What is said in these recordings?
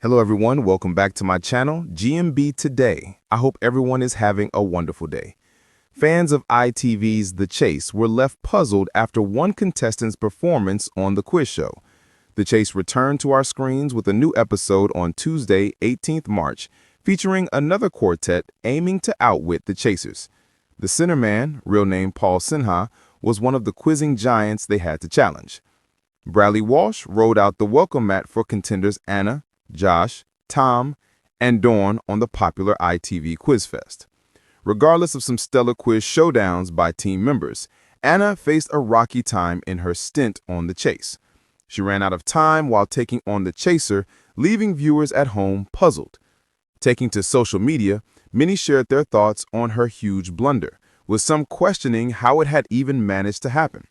Hello everyone, welcome back to my channel, GMB Today. I hope everyone is having a wonderful day. Fans of ITV's The Chase were left puzzled after one contestant's performance on the quiz show. The Chase returned to our screens with a new episode on Tuesday, 18th March, featuring another quartet aiming to outwit the chasers. The centerman, real name Paul Sinha, was one of the quizzing giants they had to challenge. Bradley Walsh rode out the welcome mat for contenders Anna, Josh, Tom, and Dawn on the popular ITV Quiz Fest. Regardless of some stellar quiz showdowns by team members, Anna faced a rocky time in her stint on The Chase. She ran out of time while taking on the chaser, leaving viewers at home puzzled. Taking to social media, many shared their thoughts on her huge blunder, with some questioning how it had even managed to happen.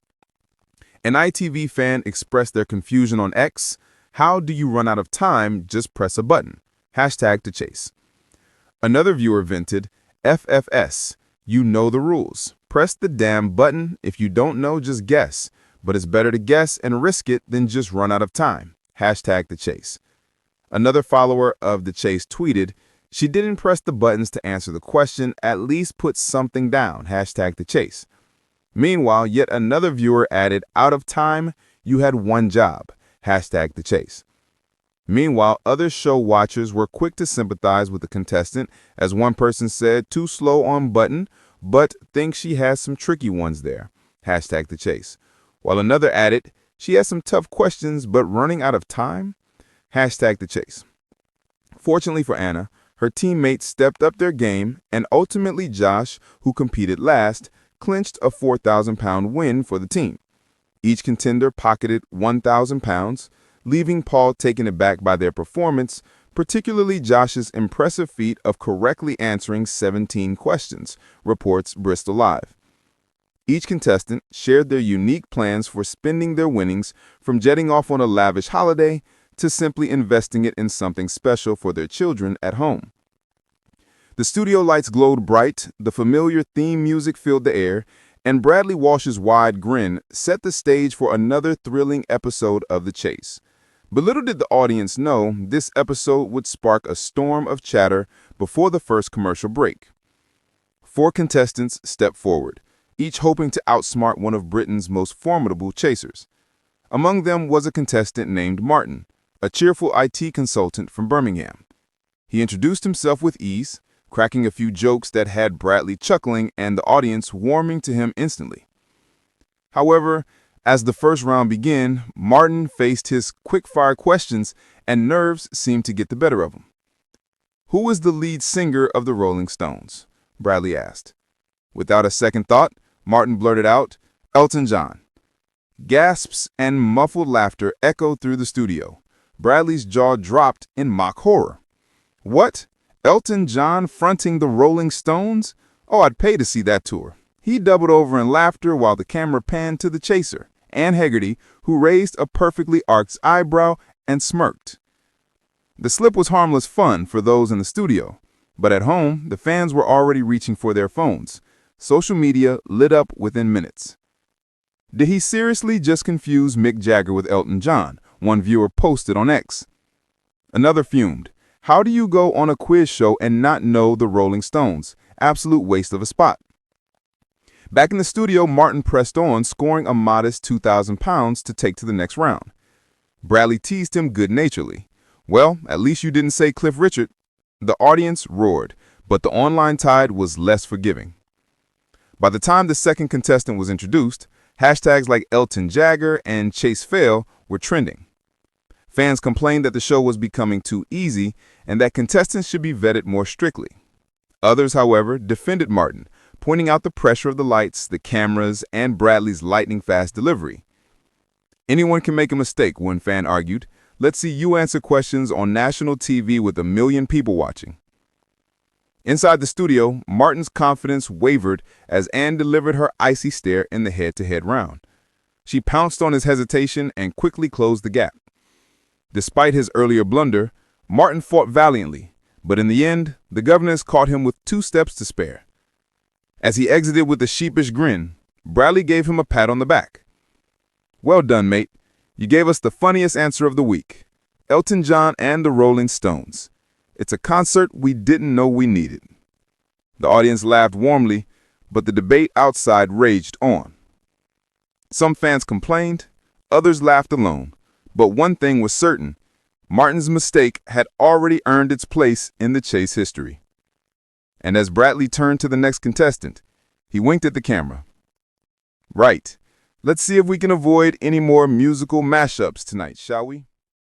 An ITV fan expressed their confusion on X. How do you run out of time? Just press a button. Hashtag The Chase. Another viewer vented, FFS, you know the rules. Press the damn button. If you don't know, just guess. But it's better to guess and risk it than just run out of time. Hashtag The Chase. Another follower of The Chase tweeted, she didn't press the buttons to answer the question, at least put something down. Hashtag The Chase. Meanwhile, yet another viewer added, out of time, you had one job. Hashtag The Chase. Meanwhile, other show watchers were quick to sympathize with the contestant, as one person said, too slow on button, but thinks she has some tricky ones there. Hashtag The Chase. While another added, she has some tough questions, but running out of time? Hashtag The Chase. Fortunately for Anna, her teammates stepped up their game, and ultimately Josh, who competed last, clinched a 4,000-pound win for the team. Each contender pocketed 1,000 pounds, leaving Paul taken aback by their performance, particularly Josh's impressive feat of correctly answering 17 questions, reports Bristol Live. Each contestant shared their unique plans for spending their winnings, from jetting off on a lavish holiday to simply investing it in something special for their children at home. The studio lights glowed bright, the familiar theme music filled the air, and Bradley Walsh's wide grin set the stage for another thrilling episode of The Chase. But little did the audience know this episode would spark a storm of chatter before the first commercial break. 4 contestants stepped forward, each hoping to outsmart one of Britain's most formidable chasers. Among them was a contestant named Martin, a cheerful IT consultant from Birmingham. He introduced himself with ease, cracking a few jokes that had Bradley chuckling and the audience warming to him instantly. However, as the first round began, Martin faced his quick-fire questions and nerves seemed to get the better of him. "Who is the lead singer of the Rolling Stones?" Bradley asked. Without a second thought, Martin blurted out, "Elton John." Gasps and muffled laughter echoed through the studio. Bradley's jaw dropped in mock horror. What? Elton John fronting the Rolling Stones? Oh, I'd pay to see that tour. He doubled over in laughter while the camera panned to the chaser, Ann Hegarty, who raised a perfectly arched eyebrow and smirked. The slip was harmless fun for those in the studio, but at home, the fans were already reaching for their phones. Social media lit up within minutes. Did he seriously just confuse Mick Jagger with Elton John? One viewer posted on X. Another fumed. How do you go on a quiz show and not know the Rolling Stones? Absolute waste of a spot. Back in the studio, Martin pressed on, scoring a modest 2,000 pounds to take to the next round. Bradley teased him good-naturedly. Well, at least you didn't say Cliff Richard. The audience roared, but the online tide was less forgiving. By the time the second contestant was introduced, hashtags like Elton Jagger and Chase Fail were trending. Fans complained that the show was becoming too easy and that contestants should be vetted more strictly. Others, however, defended Martin, pointing out the pressure of the lights, the cameras, and Bradley's lightning-fast delivery. Anyone can make a mistake, one fan argued. Let's see you answer questions on national TV with 1 million people watching. Inside the studio, Martin's confidence wavered as Ann delivered her icy stare in the head-to-head round. She pounced on his hesitation and quickly closed the gap. Despite his earlier blunder, Martin fought valiantly, but in the end, the governors caught him with 2 steps to spare. As he exited with a sheepish grin, Bradley gave him a pat on the back. "Well done, mate. You gave us the funniest answer of the week." Elton John and the Rolling Stones. It's a concert we didn't know we needed. The audience laughed warmly, but the debate outside raged on. Some fans complained, others laughed alone, but one thing was certain: Martin's mistake had already earned its place in the chase history. And as Bradley turned to the next contestant, he winked at the camera. Right, let's see if we can avoid any more musical mashups tonight, shall we?